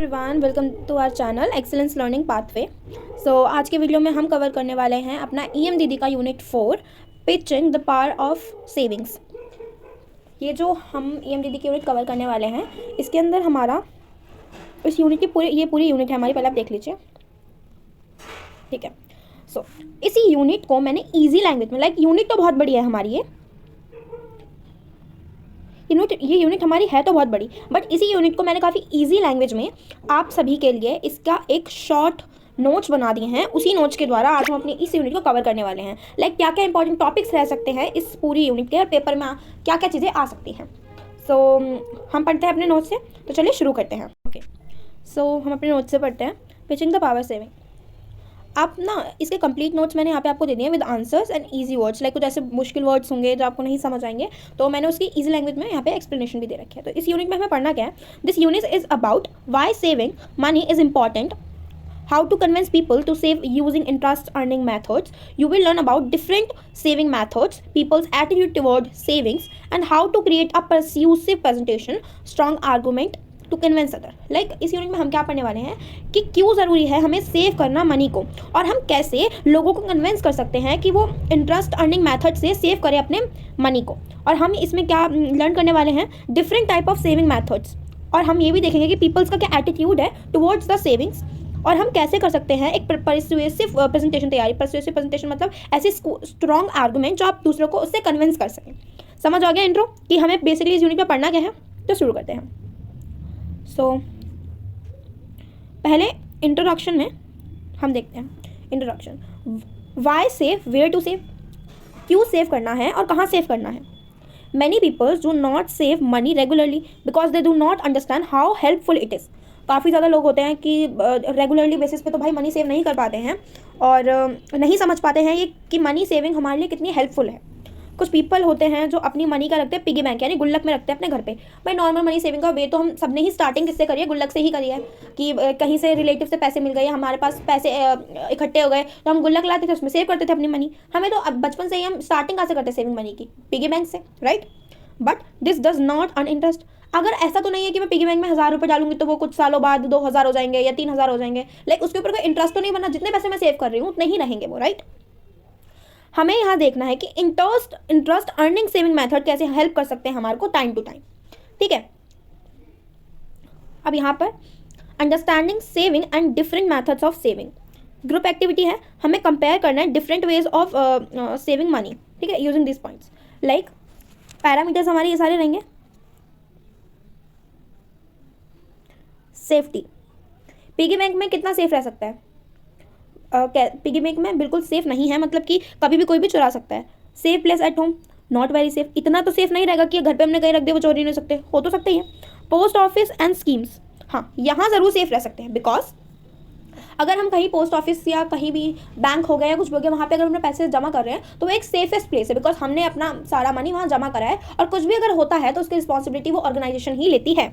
Everyone, welcome to our channel excellence learning pathway. So आज के video में हम कवर करने वाले हैं अपना EMDD का unit 4 pitching the power of savings. ये जो हम EMDD की यूनिट कवर करने वाले हैं, इसके अंदर हमारा इस यूनिट की पूरी यूनिट है हमारी, पहले आप देख लीजिए, ठीक है। सो इसी यूनिट को मैंने ईजी लैंग्वेज में, यूनिट तो बहुत बड़ी है हमारी, ये यूनिट हमारी है तो बहुत बड़ी, बट इसी यूनिट को मैंने काफ़ी इजी लैंग्वेज में आप सभी के लिए इसका एक शॉर्ट नोट्स बना दिए हैं। उसी नोट्स के द्वारा आज हम अपनी इस यूनिट को कवर करने वाले हैं। क्या क्या इंपॉर्टेंट टॉपिक्स रह सकते हैं इस पूरी यूनिट के, और पेपर में क्या क्या चीज़ें आ सकती हैं। सो हम पढ़ते हैं अपने नोट्स से, तो चलिए शुरू करते हैं। ओके, सो हम अपने नोट्स से पढ़ते हैं पिचिंग द पावर सेविंग। आप ना इसके कंप्लीट नोट्स मैंने यहाँ पे आपको दे दिए with answers and easy words, कुछ ऐसे मुश्किल वर्ड्स होंगे जो आपको नहीं समझ आएंगे, तो मैंने उसकी इजी लैंग्वेज में यहाँ पे एक्सप्लेनेशन भी दे रखी है। तो इस यूनिट में हमें पढ़ना क्या है? This unit is about why saving money is important, how to convince people to save using interest earning methods. You will learn about different saving methods, people's attitude toward savings, and how to create a persuasive presentation, strong argument to convince other. इस unit में हम क्या पढ़ने वाले हैं कि क्यों ज़रूरी है हमें सेव करना मनी को, और हम कैसे लोगों को कन्विंस कर सकते हैं कि वो इंटरेस्ट अर्निंग मेथड से सेव करें अपने मनी को। और हम इसमें क्या लर्न करने वाले हैं? Different type of saving methods, और हम ये भी देखेंगे कि पीपल्स का क्या एटीट्यूड है टुवर्ड्स द सेविंग्स, और हम कैसे कर सकते हैं एक परसुएसिव प्रेजेंटेशन तैयारी। परसुएसिव प्रेजेंटेशन मतलब ऐसे स्ट्रॉन्ग आर्गूमेंट जो आप दूसरों को उससे कन्विंस कर सकें। समझ आ गया इंट्रो कि हमें बेसिकली इस यूनिट में पढ़ना क्या है? तो शुरू करते हैं। सो पहले इंट्रोडक्शन में हम देखते हैं। Introduction, why save, where to save, क्यों सेव करना है और कहाँ सेव करना है। Many peoples do not save money regularly because they do not understand how helpful it is. काफ़ी ज़्यादा लोग होते हैं कि रेगुलरली बेसिस पे तो भाई मनी सेव नहीं कर पाते हैं, और नहीं समझ पाते हैं ये कि मनी सेविंग हमारे लिए कितनी हेल्पफुल है। कुछ पीपल होते हैं जो अपनी मनी का रखते हैं पिगी बैंक, यानी गुल्लक में रखते हैं अपने घर पे। भाई नॉर्मल मनी सेविंग का वे तो हम सब ने ही स्टार्टिंग किससे करी है? गुल्लक से ही करी है, कि कहीं से रिलेटिव से पैसे मिल गए, हमारे पास पैसे इकट्ठे हो गए तो हम गुल्लक लाते थे, उसमें सेव करते थे अपनी मनी। हमें तो अब बचपन से ही हम स्टार्टिंग कहाँ से करते सेविंग मनी की? पिगी बैंक से, right. But this does not earn interest. अगर ऐसा तो नहीं है कि मैं पिगी बैंक में 1000 रुपये डालूंगी तो वो कुछ सालों बाद 2000 हो जाएंगे या 3000 हो जाएंगे, उसके ऊपर कोई इंटरेस्ट तो नहीं बना। जितने पैसे मैं सेव कर रही हूँ उतने ही रहेंगे वो, राइट। हमें यहाँ देखना है कि इंटरेस्ट अर्निंग सेविंग मेथड कैसे हेल्प कर सकते हैं हमारे को टाइम टू टाइम, ठीक है। अब यहाँ पर understanding saving and different methods of saving, group activity है। हमें कंपेयर करना है different ways of saving money, ठीक है, यूजिंग दिस पॉइंट्स। पैरामीटर्स हमारे ये सारे रहेंगे। सेफ्टी, पिगी बैंक में कितना सेफ रह सकता है? पिगी बैंक में बिल्कुल सेफ नहीं है, मतलब कि कभी भी कोई भी चुरा सकता है। Safe place at home, not very safe. इतना तो सेफ नहीं रहेगा कि घर पे हमने कहीं रख दिया वो चोरी नहीं सकते, हो तो सकते ही है। पोस्ट ऑफिस एंड स्कीम्स, हाँ यहाँ ज़रूर सेफ रह सकते हैं, बिकॉज अगर हम कहीं पोस्ट ऑफिस या कहीं भी बैंक हो गया या कुछ भी हो गया, वहाँ पे अगर हमने पैसे जमा कर रहे हैं तो वो एक सेफेस्ट प्लेस है, बिकॉज हमने अपना सारा मनी वहाँ जमा करा है, और कुछ भी अगर होता है तो उसकी रिस्पॉन्सिबिलिटी वो ऑर्गेनाइजेशन ही लेती है,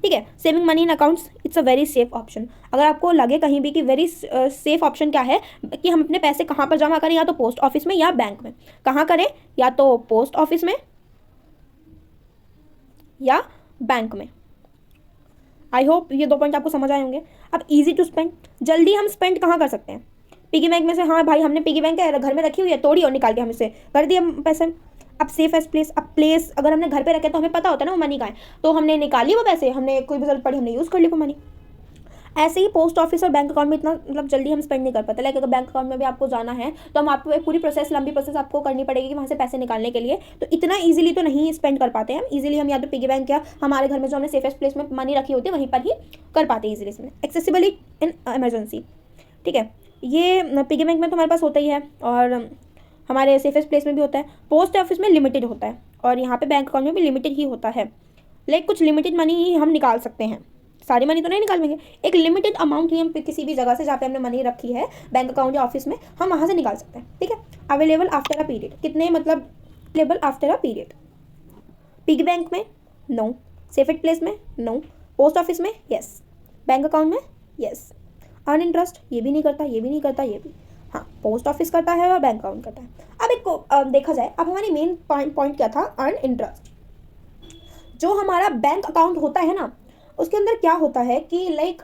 ठीक है। Saving money in accounts, it's a very safe option. अगर आपको लगे कहीं भी कि वेरी सेफ ऑप्शन क्या है कि हम अपने पैसे कहाँ पर जमा करें, या तो पोस्ट ऑफिस में या बैंक में। कहाँ करें? या तो पोस्ट ऑफिस में या बैंक में। आई होप ये 2 पॉइंट आपको समझ आए होंगे। अब इजी टू स्पेंड, जल्दी हम स्पेंड कहाँ कर सकते हैं? पिगी बैंक में से, हाँ भाई हमने पिगी बैंक घर में रखी हुई है, तोड़ी और निकाल के हम इसे कर दिए पैसे। अब सेफेस्ट प्लेस, अब प्लेस अगर हमने घर पे रखे तो हमें पता होता है ना वो मनी का है, तो हमने निकाली वो पैसे, हमने कोई भी जरूरत पड़ी हमने यूज़ कर ली वो मनी। ऐसे ही पोस्ट ऑफिस और बैंक अकाउंट में इतना जल्दी हम स्पेंड नहीं कर पाते। अगर बैंक अकाउंट में भी आपको जाना है तो हम आपको एक पूरी प्रोसेस, लंबी प्रोसेस आपको करनी पड़ेगी वहाँ से पैसे निकालने के लिए, तो इतना ईजिली तो नहीं स्पेंड कर पाते हैं हम। या तो पिगी बैंक या हमारे घर में जो हमने सेफेस्ट प्लेस में मनी रखी होती है वहीं पर ही कर पाते हैं ईजिली इसमें। एक्सेसिबली इन इमरजेंसी, ठीक है, ये पिगी बैंक में तो हमारे पास होता ही है, और हमारे सेफेस्ट प्लेस में भी होता है। पोस्ट ऑफिस में लिमिटेड होता है, और यहाँ पे बैंक अकाउंट में भी लिमिटेड ही होता है। कुछ लिमिटेड मनी ही हम निकाल सकते हैं, सारी मनी तो नहीं निकाल पाएंगे। एक लिमिटेड अमाउंट ही हम किसी भी जगह से जहाँ पे हमने मनी रखी है बैंक अकाउंट या ऑफिस में, हम वहाँ से निकाल सकते हैं, ठीक है। अवेलेबल आफ्टर अ पीरियड, कितने मतलब available after a period? Piggy bank में नो, सेफेस्ट प्लेस में नो, पोस्ट ऑफिस में यस, बैंक अकाउंट में यस। अर्न इंटरेस्ट, ये भी नहीं करता, ये भी नहीं करता, ये भी, हाँ पोस्ट ऑफिस करता है और बैंक अकाउंट करता है। अब एक देखा जाए, अब हमारी मेन पॉइंट क्या था? Earn interest. जो हमारा बैंक अकाउंट होता है ना, उसके अंदर क्या होता है कि लाइक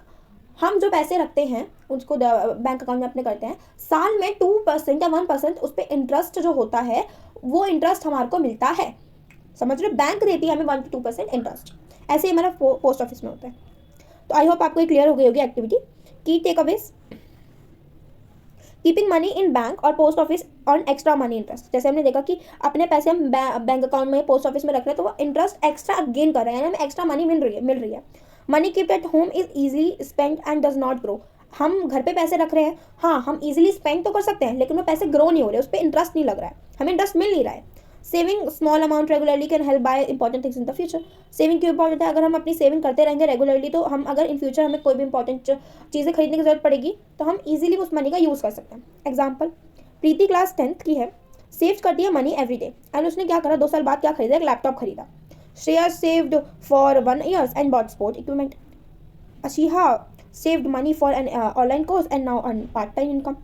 हम जो पैसे रखते हैं उसको बैंक अकाउंट में अपने करते हैं, साल में 2% या 1% उस पर इंटरेस्ट जो होता है वो इंटरेस्ट हमारे को मिलता है। समझ रहे, बैंक देती है हमें 1 to 2% इंटरेस्ट। ऐसे ही हमारा पोस्ट ऑफिस में होता है। तो आई होप आपको ये क्लियर हो गई होगी एक्टिविटी की takeaways. Keeping money in bank और post office on extra money interest. जैसे हमने देखा कि अपने पैसे हम बैंक अकाउंट में पोस्ट ऑफिस में रख रहे हैं तो वो इंटरेस्ट एक्स्ट्रा गेन कर रहे हैं, हमें एक्स्ट्रा मनी मिल रही है। Money keep at home is easily spend and does not grow. हम घर पे पैसे रख रहे हैं, हाँ हम इजीली स्पेंड तो कर सकते हैं लेकिन वो पैसे ग्रो नहीं हो रहे, उस पर इंटरेस्ट नहीं लग रहा है, हमें इंटरेस्ट मिल नहीं रहा है। Saving small amount regularly can help by important things in the future. Saving क्यों इंपॉर्टेंट है? अगर हम अपनी सेविंग करते रहेंगे रेगुलरली तो हम अगर इन फ्यूचर हमें कोई भी इंपॉर्टेंट चीज़ें खरीदने की जरूरत पड़ेगी तो हम इजीली उस मनी का यूज़ कर सकते हैं। एग्जाम्पल, प्रीति क्लास 10th की है, सेव करती है मनी एवरी डे एंड उसने क्या करा, 2 साल बाद क्या खरीदा, एक लैपटॉप खरीदा। Shreya saved for 1 year and bought sport equipment. Ashiha saved money for an online course and now earn part time income.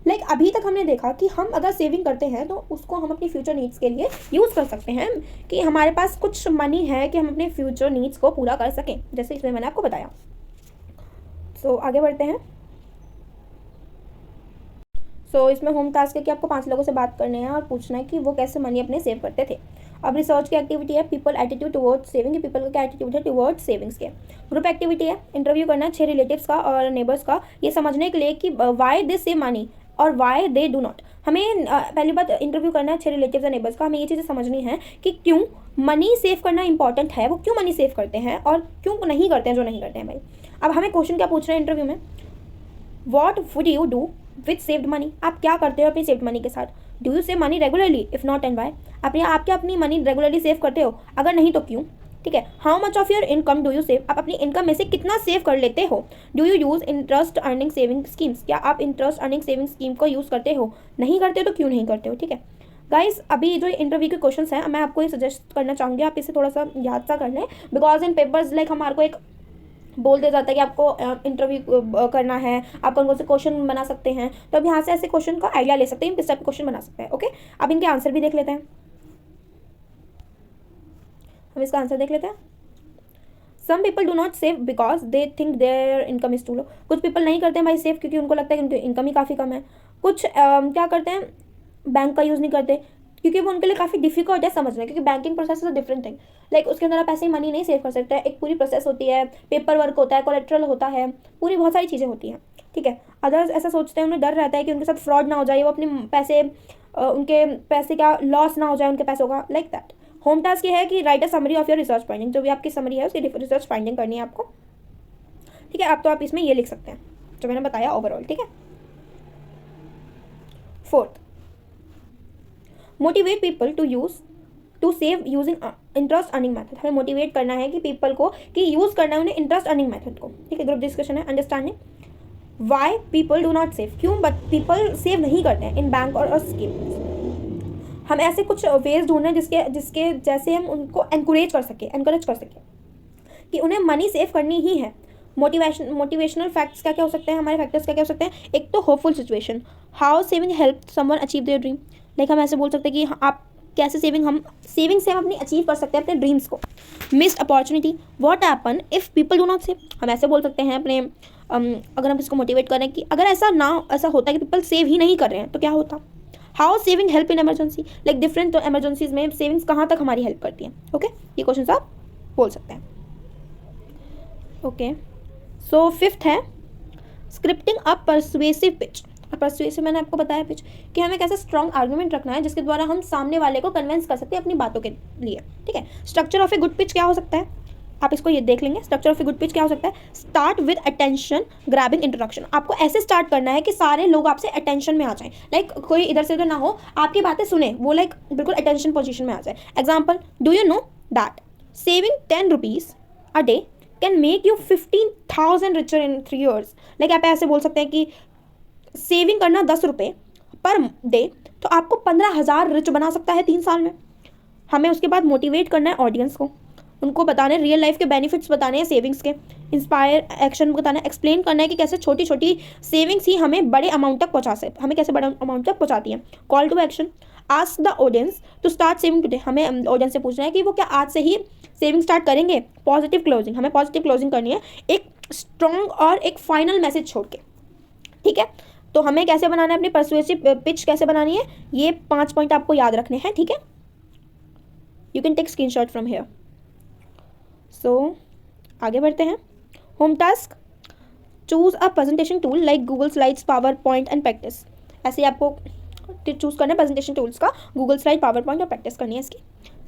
Like अभी तक हमने देखा कि हम अगर सेविंग करते हैं तो उसको हम अपनी फ्यूचर नीड्स के लिए यूज़ कर सकते हैं, कि हमारे पास कुछ मनी है कि हम अपने फ्यूचर नीड्स को पूरा कर सकें, जैसे इसमें मैंने आपको बताया। सो आगे बढ़ते हैं। इसमें होम टास्क है कि आपको 5 लोगों से बात करने हैं और पूछना है कि वो कैसे मनी अपने सेव करते थे। अब रिसर्च की एक्टिविटी है people attitude towards saving, people का क्या एटीट्यूड है टुवर्ड्स सेविंग्स के। ग्रुप एक्टिविटी है इंटरव्यू करना है 6 रिलेटिव्स का और नेबर्स का, ये समझने के लिए कि वाई दे सेव मनी और वाई दे डू नॉट। हमें पहली बात इंटरव्यू करना है 6 रिलेटिव्स और नेबर्स का, हमें ये चीज़ें समझनी है कि क्यों मनी सेव करना इंपॉर्टेंट है, वो क्यों मनी सेव करते हैं और क्यों नहीं करते हैं जो नहीं करते हैं भाई। अब हमें क्वेश्चन क्या पूछ रहे हैं इंटरव्यू में, what would you do with saved money, आप क्या करते हो अपनी सेव्ड मनी के साथ। Do you save money regularly, if not and why, आप क्या अपनी मनी रेगुलरली सेव करते हो, अगर नहीं तो क्यों। ठीक है, how much of your income do you save, आप अपनी इनकम में से कितना सेव कर लेते हो। Do you use interest earning saving schemes, क्या आप इंटरेस्ट अर्निंग सेविंग स्कीम को यूज़ करते हो, नहीं करते हो तो क्यों नहीं करते हो। ठीक है गाइस, अभी जो इंटरव्यू के क्वेश्चन हैं मैं आपको ये सजेस्ट करना चाहूँगी आप इसे थोड़ा सा याद सा कर लें, बिकॉज इन पेपर्स लाइक हमारे को एक बोल दिया जाता है कि आपको इंटरव्यू करना है, आप कौन कौन से क्वेश्चन बना सकते हैं, तो अब यहाँ से ऐसे क्वेश्चन का आइडिया ले सकते हैं, किस टाइप के क्वेश्चन बना सकते हैं। ओके, अब इनके आंसर भी देख लेते हैं, हम इसका आंसर देख लेते हैं। Some people do not save because they think their income is too low, कुछ पीपल नहीं करते हैं भाई सेव क्योंकि उनको लगता है कि उनकी इनकम ही काफ़ी कम है। कुछ क्या करते हैं, बैंक का यूज़ नहीं करते क्योंकि वो उनके लिए काफ़ी डिफिकल्ट है समझना, क्योंकि banking process is a different thing. Like उसके अंदर आप ऐसे ही मनी नहीं सेव कर सकते, एक पूरी प्रोसेस होती है, पेपर वर्क होता है, कोलेट्रल होता है, पूरी बहुत सारी चीज़ें होती हैं। ठीक है, अदर्स ऐसा सोचते हैं, उन्हें डर रहता है कि उनके साथ फ्रॉड ना हो जाए, वो अपने पैसे उनके पैसे का लॉस ना हो जाए उनके पैसों का, लाइक दैट। होम टास्क ये है कि right a summary of your research finding, जो भी आपकी समरी है उसकी रिसर्च फाइंडिंग करनी है आपको। ठीक है, अब तो आप इसमें ये लिख सकते हैं जो मैंने बताया ओवरऑल। ठीक है, 4th, motivate people to save using interest earning method. हमें मोटिवेट करना है कि पीपल को कि यूज़ करना है उन्हें इंटरेस्ट अर्निंग मेथड को। ठीक है, ग्रुप डिस्कशन है understanding why people do not save, क्यों बट पीपल सेव नहीं करते हैं इन बैंक और स्कीम्स। हम ऐसे कुछ वेज ढूंढ रहे हैं जिसके जैसे हम उनको एनकरेज कर सकें कि उन्हें मनी सेव करनी ही है। मोटिवेशनल फैक्ट्स क्या क्या हो सकते हैं, हमारे फैक्टर्स क्या क्या हो सकते हैं। एक तो hopeful situation, how saving help someone achieve their dream. Like हम ऐसे बोल सकते हैं कि आप कैसे सेविंग से हम अपनी अचीव कर सकते हैं अपने ड्रीम्स को। Missed opportunity, what happen if people do not save. हम ऐसे बोल सकते हैं अपने अगर हम किसको मोटिवेट करें कि अगर ऐसा होता है कि पीपल सेव ही नहीं कर रहे हैं तो क्या होता। How saving help in emergency, like different emergencies में सेविंग्स कहाँ तक हमारी हेल्प करती हैं। ओके, ये क्वेश्चन आप बोल सकते हैं। ओके, सो 5th है स्क्रिप्टिंग अ परसुएसिव पिच। परसुएसिव मैंने आपको बताया पिच कि हमें कैसे स्ट्रॉन्ग आर्गुमेंट रखना है जिसके द्वारा हम सामने वाले को कन्विंस कर सकते हैं अपनी बातों के लिए। ठीक है, structure of a good pitch क्या हो सकता है, आप इसको ये देख लेंगे। Structure of a good pitch क्या हो सकता है, start with attention grabbing introduction. आपको ऐसे स्टार्ट करना है कि सारे लोग आपसे अटेंशन में आ जाएं, लाइक कोई इधर से उधर ना हो, आपकी बातें सुने, वो लाइक बिल्कुल अटेंशन पोजीशन में आ जाए। Example, do you know that saving 10 rupees a day can make you 15,000 richer in 3 years। Like आप ऐसे बोल सकते हैं कि सेविंग करना 10 रुपये पर डे तो आपको 15,000 रिच बना सकता है 3 साल में। हमें उसके बाद मोटिवेट करना है ऑडियंस को, उनको बताने रियल लाइफ के बेनिफिट्स बताने हैं सेविंग्स के, इंस्पायर एक्शन बताना है, एक्सप्लेन करना है कि कैसे छोटी छोटी सेविंग्स ही हमें बड़े अमाउंट तक हमें कैसे बड़े अमाउंट तक पहुँचाती हैं। Call to action, ask the audience to start saving today. हमें ऑडियंस से पूछना है कि वो क्या आज से ही सेविंग स्टार्ट करेंगे, पॉजिटिव क्लोजिंग, हमें पॉजिटिव क्लोजिंग करनी है एक स्ट्रॉन्ग और एक फाइनल मैसेज छोड़ के, ठीक है। तो हमें कैसे बनाना है, अपनी पर्सुएसिव पिच कैसे बनानी है, ये 5 पॉइंट आपको याद रखने हैं, ठीक है। You can take screenshot from here. So आगे बढ़ते हैं। Home task, choose a presentation tool like Google slides, PowerPoint and practice. ऐसे आपको चूज करना है प्रेजेंटेशन टूल्स का, गूगल स्लाइड, पावर पॉइंट और प्रैक्टिस करनी है इसकी।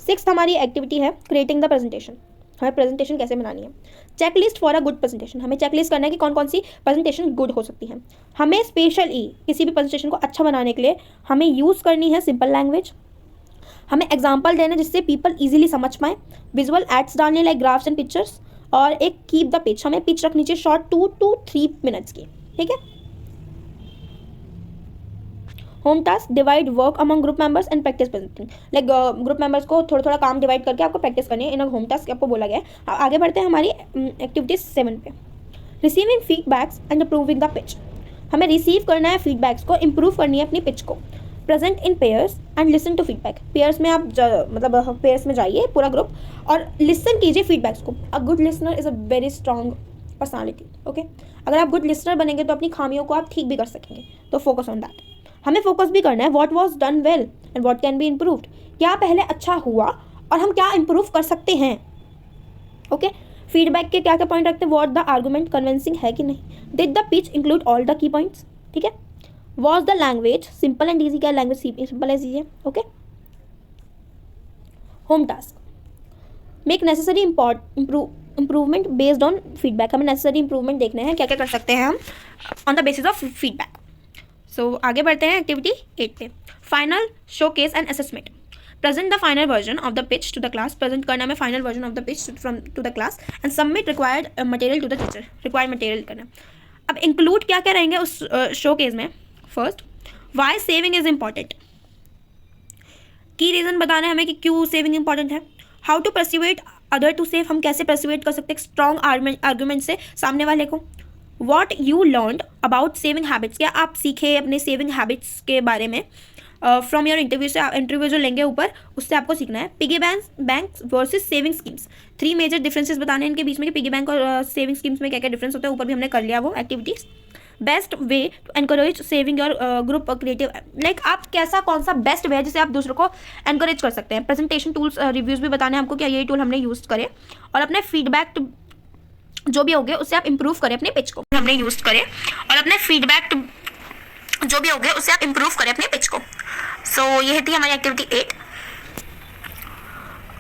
6th हमारी एक्टिविटी है क्रिएटिंग द प्रेजेंटेशन, हमें प्रेजेंटेशन कैसे बनानी है। Checklist for a good presentation, हमें चेकलिस्ट करना है कि कौन कौन सी प्रेजेंटेशन गुड हो सकती है। हमें स्पेशली किसी भी प्रेजेंटेशन को अच्छा बनाने के लिए हमें यूज़ करनी है सिंपल लैंग्वेज, हमें एग्जाम्पल देना जिससे पीपल ईजिली समझ पाएँ, विजुअल एड्स डालने लाइक ग्राफ्स एंड पिक्चर्स, और एक कीप द पिच, हमें पिच रखनी चाहिए शॉर्ट 2 to 3 मिनट्स की, ठीक है। Home task, divide work among group members and practice presenting, like group members को थोड़ा थोड़ा काम डिवाइड करके आपको प्रैक्टिस करनी है इन होम टास्क, आपको बोला गया है। आगे बढ़ते हैं हमारी एक्टिविटी 7 पे, receiving feedbacks and approving the pitch, हमें रिसीव करना है फीडबैक्स को, इम्प्रूव करनी है अपनी पिच को। Present in pairs and listen to feedback, pairs में आप मतलब पेयर्स में जाइए पूरा ग्रुप और लिसन कीजिए फीडबैक्स को। A good listener is a very strong personality, okay. अगर आप गुड लिसनर बनेंगे तो अपनी खामियों को आप ठीक भी कर सकेंगे, तो फोकस ऑन दैट। हमें फोकस भी करना है what was done well and what can be improved, क्या पहले अच्छा हुआ और हम क्या इम्प्रूव कर सकते हैं, ओके। फीडबैक के क्या क्या पॉइंट रखते हैं, व्हाट द आर्गूमेंट कन्विंसिंग है कि नहीं, did the pitch include all the key points, ठीक है। Was the language simple and easy, क्या लैंग्वेज सिंपल एंड ईजी है, okay. Home task, make necessary improvement based on feedback, हमें necessary improvement देखने हैं क्या क्या कर सकते हैं हम on the basis of feedback. So आगे बढ़ते हैं एक्टिविटी 8 पे, final showcase and assessment, present the final version of the pitch to the class, present करना में final version of the pitch from to the class and submit required material to the teacher, required material करना। अब include क्या क्या रहेंगे उस showcase में। First, why saving is important, key reason बताना है हमें कि क्यों सेविंग इंपॉर्टेंट है। How to persuade other to save, हम कैसे परस्यूएट कर सकते हैं स्ट्रॉन्ग आर्गूमेंट से सामने वाले को। What you learned about saving habits, क्या आप सीखे अपने सेविंग हैबिट्स के बारे में फ्रॉम योर इंटरव्यू से, इंटरव्यू जो लेंगे ऊपर उससे आपको सीखना है। Piggy bank versus saving schemes, 3 major differences बताने हैं इनके बीच में कि पिगी बैंक और सेविंग स्कीम्स में क्या क्या डिफरेंस होता है, ऊपर भी हमने कर लिया वो activities. Best way to encourage saving your group creative, like आप कैसा कौन सा बेस्ट वे है जिससे आप दूसरों को एनकरेज कर सकते हैं। प्रेजेंटेशन टूल्स रिव्यूज़ भी बताने हैं आपको क्या ये टूल हमने यूज़ करे, और अपने फीडबैक जो भी हो गए उससे आप इम्प्रूव करें अपने पिच को, हमने यूज़ करें और अपने फीडबैक जो भी हो गए उससे आप इम्प्रूव करें अपने पिच को। सो ये थी हमारी एक्टिविटी 8।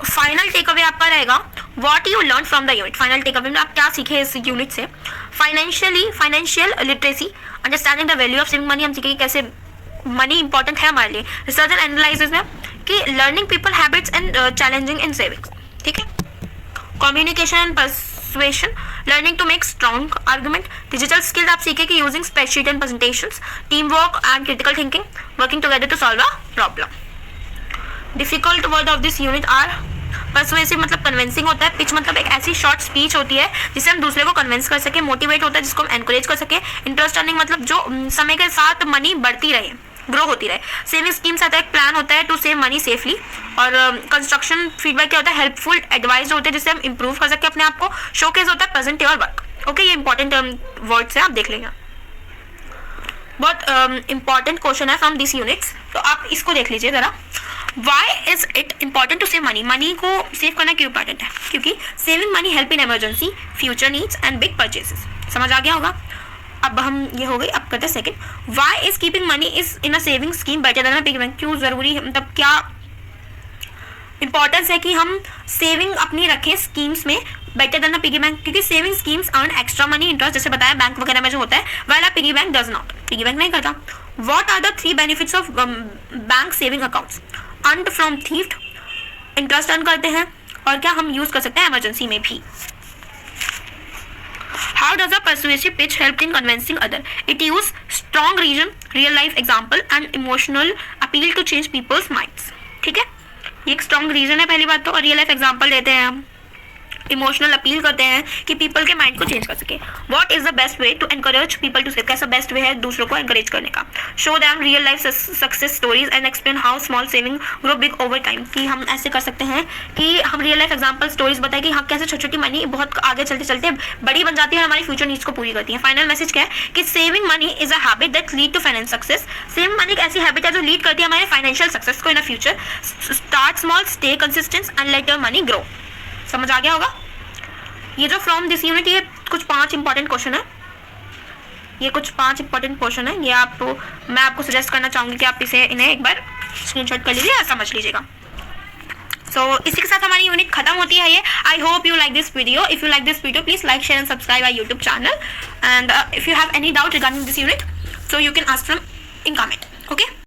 फाइनल टेक अवे आपका रहेगा what you learn from the unit, final take away में आप क्या सीखे इस यूनिट से। Financial literacy, understanding the value of saving money, हम सीखेंगे कैसे मनी इंपॉर्टेंट है हमारे लिए। रिसर्च एंड एनालिसिस में कि learning people habits and challenging in savings, ठीक है। Communication and persuasion, learning to make strong argument. Digital skills आप सीखे कि using spreadsheet and presentations, teamwork and critical thinking, working together to solve a problem. Difficult word of this unit are persuasive, मतलब convincing होता है, pitch मतलब एक ऐसी short speech होती है जिससे हम दूसरे को कन्विंस कर सके, मोटिवेट होता है जिसको हम एनकरेज कर सके, इंटरेस्ट अर्निंग मतलब जो समय के साथ मनी बढ़ती रहे, ग्रो होती रहे। सेविंग स्कीम्स आता है, एक प्लान होता है टू सेव मनी सेफली, और कंस्ट्रक्शन फीडबैक क्या होता है, हेल्पफुल एडवाइस होते हैं जिससे हम इंप्रूव कर सकते हैं अपने आप को। शोकेस होता है प्रेजेंट योर वर्क, ओके। ये इंपॉर्टेंट वर्ड्स है, आप देख लेंगे, बहुत इंपॉर्टेंट क्वेश्चन है फ्रॉम दिस यूनिट्स, तो आप इसको देख लीजिए ज़रा। Why is it important to save money, money को सेव करना क्यों इंपॉर्टेंट है, क्योंकि saving money help in emergency, future needs and big purchases. समझ आ गया होगा। अब हम ये हो गई, अब करते हैं second. Why is keeping money is in a saving scheme better than a piggy bank, क्यों ज़रूरी है, मतलब क्या इंपॉर्टेंस है कि हम सेविंग अपनी रखें स्कीम्स में better than a piggy bank, क्योंकि saving schemes earn extra money interest, जैसे बताया बैंक वगैरह में जो होता है, while a piggy bank does not, piggy bank नहीं करता। What are the 3 benefits of bank saving accounts, earned from theft, interest earn करते हैं, और क्या हम यूज़ कर सकते हैं इमरजेंसी में भी। How does a persuasive pitch help in convincing other? It use strong reason, real life example and emotional appeal to change people's minds. ठीक है, ये एक strong reason है पहली बात तो, और real life example देते हैं हम, इमोशनल अपील करते हैं कि पीपल के माइंड को चेंज कर सके। What is the best way to encourage people to save, कैसा बेस्ट वे है दूसरों को एनकरेज करने का। Show them real life success stories and explain how small saving grow big over time, कि हम ऐसे कर सकते हैं कि हम रियल लाइफ एग्जाम्पल स्टोरीज बताएं कि हाँ कैसे छोटी छोटी मनी बहुत आगे चलते चलते बड़ी बन जाती है और हमारी फ्यूचर नीड्स को पूरी करती है। फाइनल मैसेज क्या है कि saving money is a habit that lead to finance success. Saving money एक ऐसी हैबिट है जो लीड करती है हमारे फाइनेंशियल सक्सेस को in a future. Start small, stay consistent and let your money grow. समझ आ गया होगा। ये जो फ्रॉम दिस यूनिट, ये कुछ 5 इंपॉर्टेंट क्वेश्चन है, ये कुछ 5 इंपॉर्टेंट क्वेश्चन है। ये आपको मैं आपको सजेस्ट करना चाहूँगी कि आप इन्हें एक बार स्क्रीनशॉट कर लीजिए या समझ लीजिएगा। इसी के साथ हमारी यूनिट खत्म होती है ये। I hope you like this video. If you like this video please like, share and subscribe our YouTube channel, and if you have any doubt regarding this unit so you can ask from in comment. Okay.